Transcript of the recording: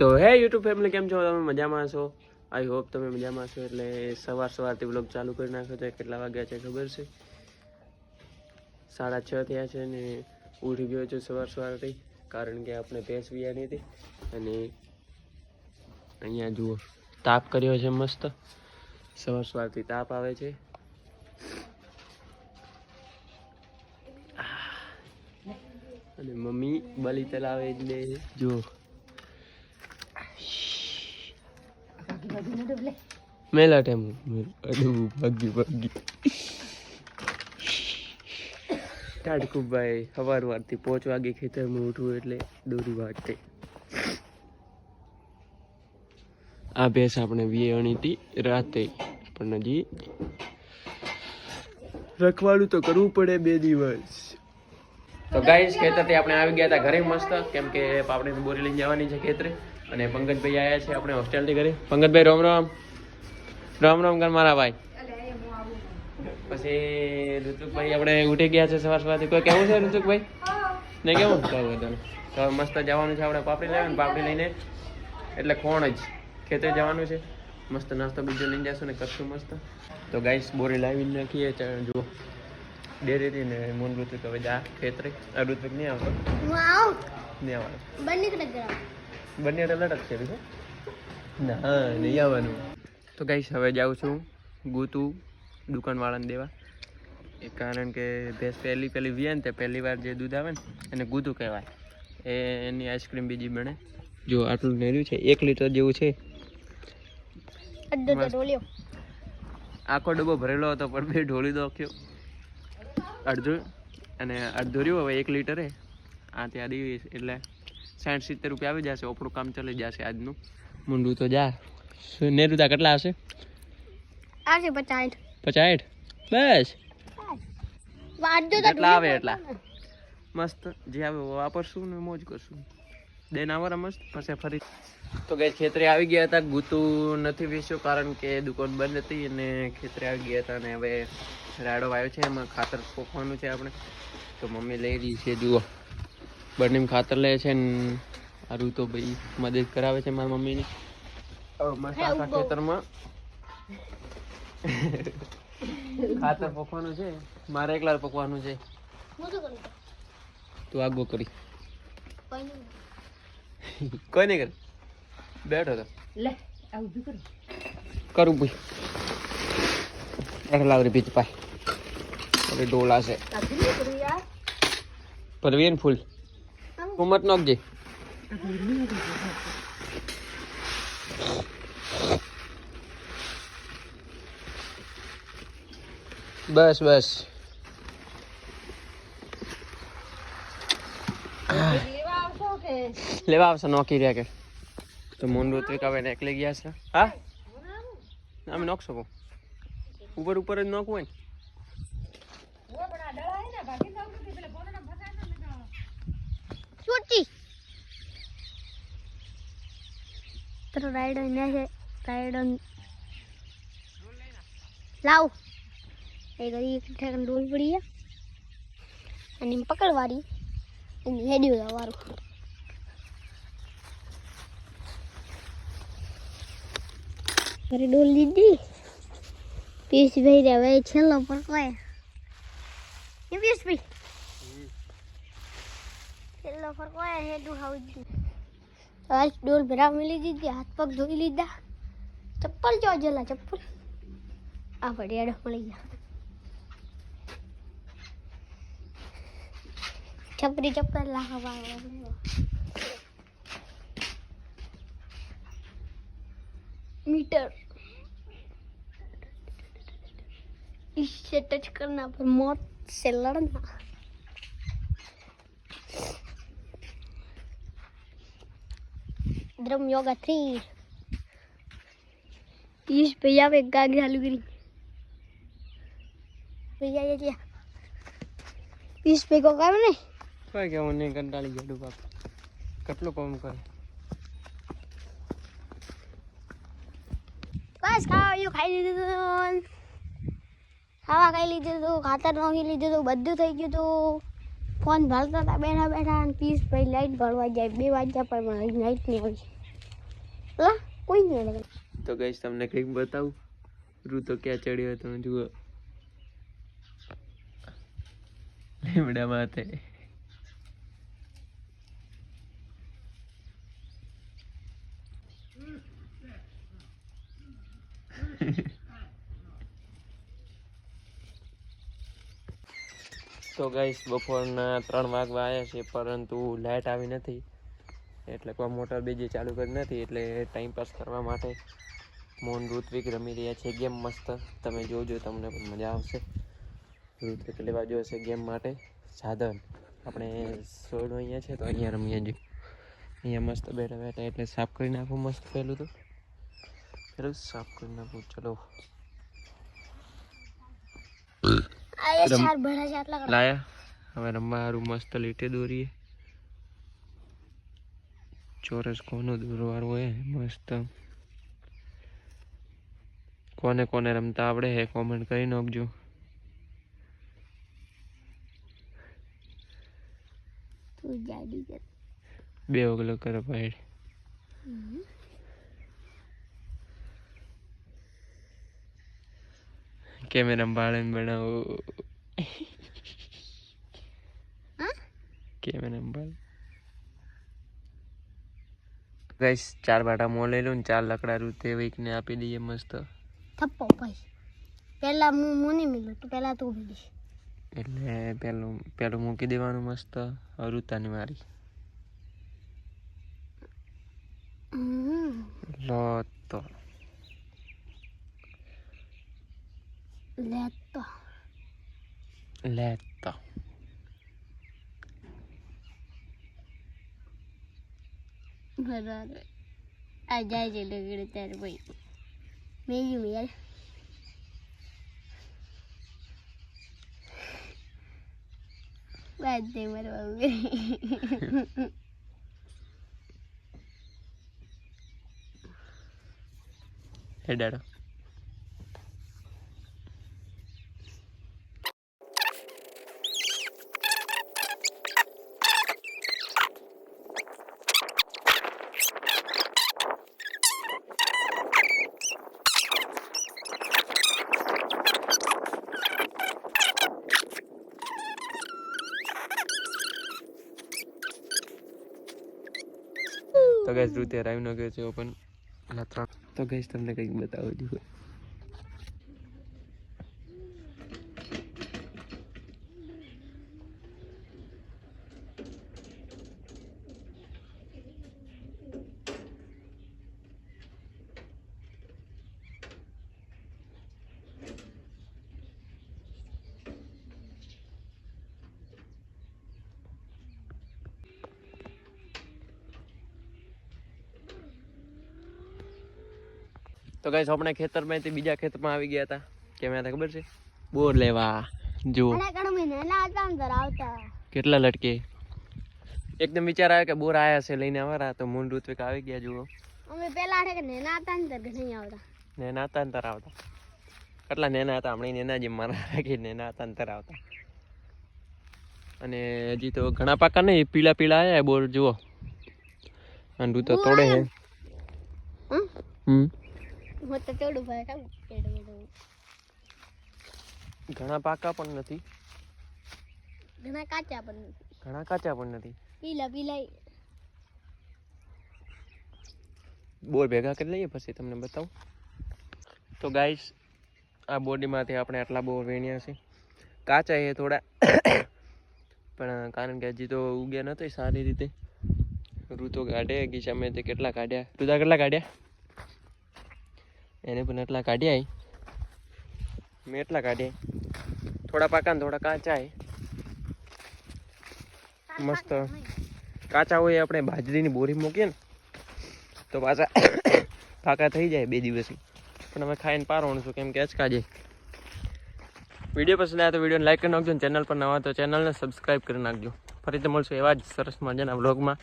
તો હે YouTube family કેમ છો? તમે મજામાં છો? આઈ હોપ તમે મજામાં છો. એટલે સવારથી વ્લોગ ચાલુ કરી નાખ્યો તો કેટલા વાગ્યા છે ખબર છે? 6:30 થયા છે ને ઉઠી ગયો છું સવારથી, કારણ કે આપણે ભેંસ વિયાની હતી. અને અહીંયા જુઓ તાપ કર્યો છે મસ્ત, સવારથી તાપ આવે છે. અને મમ્મી બલી તલાવે એટલે જુઓ મેલા ટાઈમ ભાગી ટાડકુભાઈ સવારથી 5 વાગે ખેતરમાં ઉઠવું એટલે દોરી વાટતે. આ ભેંસ આપણે વિયાણી હતી રાતે, પણ હજી રખવાડું તો કરવું પડે 2 દિવસ. તો ગાઈસ ખેતરથી આપણે આવી ગયા હતા ઘરે મસ્ત, કેમ કે પાપડીની બોરી લઈને જવાની છે ખેતરે. અને પંકજભાઈ આવ્યા છે આપણે હોસ્ટેલથી ઘરે. પંકજભાઈ રામ રામ. રામ રામ કર મારા ભાઈ. પછી ઋતુકભાઈ આપણે ઉઠી ગયા છે સવારથી. કોઈ કેવું છે ઋતુકભાઈ? ને કેવું કઈ વધુ તો મસ્ત જવાનું છે આપણે પાપડી લેવાનું. પાપડી લઈને એટલે ખોણ જ ખેતરે જવાનું છે. મસ્ત નાસ્તો બીજો લઈને જશું ને કરશું મસ્ત. તો ગાઈસ બોરી લાવી નાખીએ. જુઓ ડેરીથી ને મોન ઋતુક હવે જા ખેતરે. આ ઋતુક નહીં આવતો, નહીં આવવાનું. બંને લડક છે ના, નહીં આવવાનું. તો ગાઈસ હવે જાઉં છું ગોતું દુકાનવાળાને દેવા. એ કારણ કે ભેંસ પહેલી વિયા ને તે પહેલી વાર જે દૂધ આવે ને એને ગૂતું કહેવાય. એની આઈસ્ક્રીમ બીજી બને. જો આટલું નેર્યું છે, 1 લીટર જેવું છે. આખો ડબ્બો ભરેલો હતો પણ 2 ઢોળી દોખ્યો અડધું, અને અડધું રહ્યું. હવે 1 લીટરે આ ત્યાં દેવી એટલે 60-70 રૂપિયા આવી જશે. આપણું કામ ચાલી જશે આજનું. મુંડું તો જા નેરુતા કેટલા હશે? 50 બસ જેટલા આવે એટલા મસ્ત. જે આવે વાપરશું ને મોજ કરશું. દેન આવરા મસ્ત પછી ફરી. તો ગઈ ખેતરે આવી ગયા હતા. ગૂતું નથી વેચ્યું કારણ કે દુકાન બંધ હતી, અને ખેતરે આવી ગયા હતા. અને હવે રાડો આવ્યો છે, એમાં ખાતર પોખવાનું છે આપણે. તો મમ્મી લઈ રહી છે, જુઓ બંને ખાતર લે છે ને સારું. તો ભાઈ મદદ કરાવે છે મારા મમ્મીની. મસ્ત આખા ખેતરમાં ખાતર પોખવાનું છે. મારે એકલા પોખવાનું છે. તું આગો કરી કોઈ નહીં કરે બેઠો તો કરું ભાઈ. લાવરી બીજ પાય ડોલા છે પરવીન ફૂલ ઉમર નોખજે. બસ લેવા આવશે નોકી રહ્યા કે. તો મોન ઋત્વિક હવે એકલી ગયા છે. હા અમે નોખ શકો ઉપર જ નોખવું હોય ને. રાઈડો ને છે રાઈડો લાવ એક ઠેકન ડોલ પડી અને પકડવારી અને હેડ્યું વારું. અરે ડોલ લીધી. પીસભાઈ રે હવે છેલ્લો પકવાય એ પીસભાઈ છેલ્લો પકવાય હેડું ખાવું. આજ ડોલ ભરા મળી દીધી. હાથ પગ ધોઈ લીધા. ચપ્પલ જો જેલા ચપ્પલ આ પડિયાડો મળી ગયા. છપરી ચપ્પલ લાવવા मीटर इससे टच करना पर मौत से लड़ना. द्रम योगा 3 इस भैया पे गाड़ी चालू करी भैया ये क्या इस पे को काम नहीं કોઈ કેવું નહીં. કંટાળી ગયો બાપ, કેટલું કામ કરે. બસ ખાવા ખાઈ લીધું, ખાવા ખાઈ લીધું, ખાતર નાખી લીધું, બધું થઈ ગયું હતું. ફોન ભાલતા હતા બેઠા બેઠા. અને પીસ ભાઈ લાઈટ ભરવા જાય 2 વાગ્યા પર, પણ લાઈટ નહીં આવી. લા કોઈ નહીં લગે. તો ગઈશ તમને કંઈક બતાવું. રૂ તો ક્યાં ચડ્યો તમે જુઓ. લીમડા માથે. તો ગાઈસ બપોરના 3 વાગવા આવ્યા છે, પરંતુ લાઇટ આવી નથી, એટલે કોઈ મોટર બીજી ચાલુ કરી નથી. એટલે ટાઈમ પાસ કરવા માટે મોન ઋત્વિક રમી રહ્યા છે ગેમ મસ્ત. તમે જોજો, તમને પણ મજા આવશે. ઋત્વિક લેવા જોશે ગેમ માટે સાધન. આપણે સોડ અહીંયા છે તો અહીંયા રમીએ છીએ. અહીંયા મસ્ત બેઠા બેઠા એટલે સાફ કરી નાખું મસ્ત. પેલું સાફ કરી નાખું. ચલો લાયા. હવે રમવા સારું મસ્ત લીટે દોરીએ. ચોરસ કોનું દોરવાનું હોય મસ્ત. કોને કોને રમતા આવડે હે કોમેન્ટ કરી નાખજો. બે ઓગલો કરો ભાઈ. કેમેરા બાળન બનાવો. કેમેરા બાળ ગાઈસ 4 બાટા મો લઈ લો ને 4 લકડા રૂતે વેકને આપી દઈએ મસ્ત. થપ્પો ભાઈ પહેલા હું મોની મિલું તો પહેલા તું મિલીશ. એટલે પેલું મૂકી દેવાનું મસ્ત. અરુતાની મારી લો તો લેતો બરાબર આ જાય છે લગડે તારે ભાઈ મેયું યાર. વાત દે મારવા હેડાડો. તો ગેસ રૂતે આવી ન ગયો છે ઓપન. તો ગેસ તમને કંઈક બતાવું છું. તો ગાઈસ આપણે ખેતરમાંથી બીજા ખેતરમાં આવી ગયા હતા. કેમ હતા ખબર છે? બોર લેવા. જો કેટલા લટકે. એકદમ વિચાર આવ્યો કે બોર આયા છે લઈને આવરા. તો મૂન ઋત્વિક આવી ગયા. જુઓ અમે પેલા છે કે નેના હતા ને તર નહીં આવતા. નેના હતા ને તર આવતા. કેટલા નેના હતા હમણાં નેના જેમ મારા રાખી નેના હતા ને તર આવતા. અને હજી તો ઘણા પાકા નહીં, પીળા પીળા આયા બોર. જુઓ અંડું તો તોડે છે. ઘણા પાકા પણ નથી, ઘણા કાચા પણ નથી. પીલા બોર ભેગા કરી લઈએ પછી તમને બતાવું. તો ગાઈસ આ બોડીમાંથી આપણે આટલા બોર વેણ્યા છે. કાચા એ થોડા પણ કારણ કે હજી તો ઉગ્યા નથી સારી રીતે. ઋતુ કાઢે ગીચામાં કેટલા કાઢ્યા. તુદા કેટલા કાઢ્યા? એને પણ એટલા કાઢ્યા. મેં એટલા કાઢ્યા. થોડા પાકા ને થોડા કાચા. મસ્ત કાચા હોય આપણે બાજરીની બોરી મૂકીએ ને તો પાછા પાકા થઈ જાય 2 દિવસમાં. પણ અમે ખાઈને પારવાનું છું કેમ કે અચકા જાય. વિડીયો પસંદ આવે તો વિડીયોને લાઈક કરી નાખજો. ચેનલ પર નવા તો ચેનલને સબસ્ક્રાઈબ કરી નાખજો. ફરીથી મળશું એવા જ સરસ મજાના વ્લોગમાં.